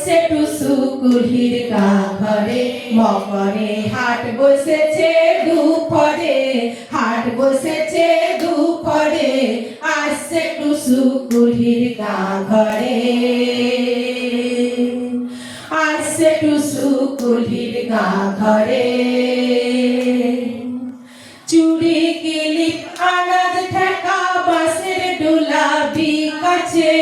আসছে টুসু কুলহির গা ঘরে মকরে হাট বসেছে দুপুরে হাট বসেছে দুপুরে আসছে টুসু কুলহির গা ঘরে আসছে টুসু কুলহির গা ঘরে চুড়ি কিলিপ আনাজ ঠেকা বাঁশের ডোলা বিকাছে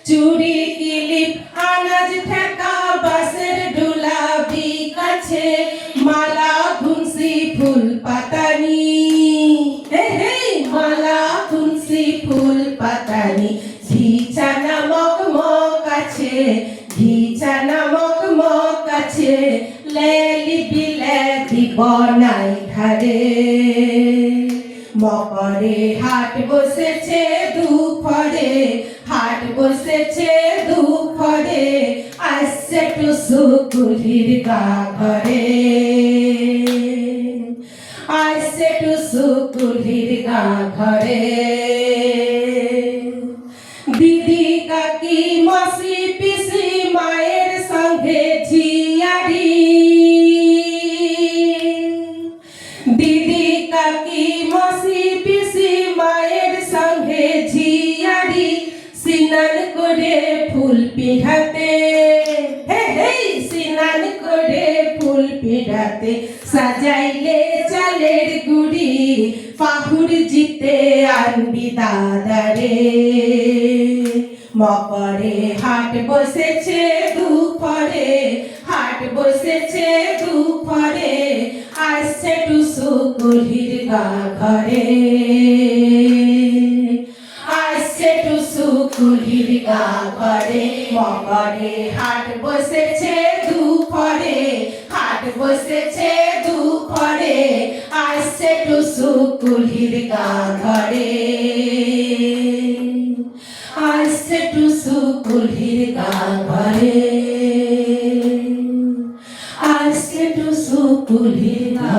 চুড়ি কিলিপ আনাজ ঠেকা বাঁশের ডোলা বিকাছে মালা ঘুমসি ফুল পাতানি মালা ঘুমসি ফুল পাতানি ঘিচা নামক মক আছে ঘিচা নামক মক আছে লেলি বিলেতি বনাই ঘরে মকরে হাট বসেছে দুপুরে হাট বসেছে দুপুরে আসছে টুসু কুলহির গা ঘরে আসছে টুসু কুলহির গা ঘরে দিদি কাকি মাসি পিসি মায়ের সঙ্গে ঝিয়ারি দিদি কাকি মাসি পিসি মায়ের সঙ্গে ঝিয়ারি স্নান করে ফুল পিঠাতে স্নান করে ফুল পিঠাতে সাজাইলে চালের গুড়ি পাহুর জিতে আনবি দাদারে মকরে হাট বসেছে দুপুরে হাট বসেছে দুপুরে আসছে টুসু কুলহির গা ঘরে আসছে টুসু কুলহির গা ঘরে মকরে হাট বসেছে দুপুরে হাট বসেছে দুপুরে আসছে টুসু কুলহির গা ঘরে আসছে টুসু কুলহির গা ঘরে আসছে টুসু কুলহির গা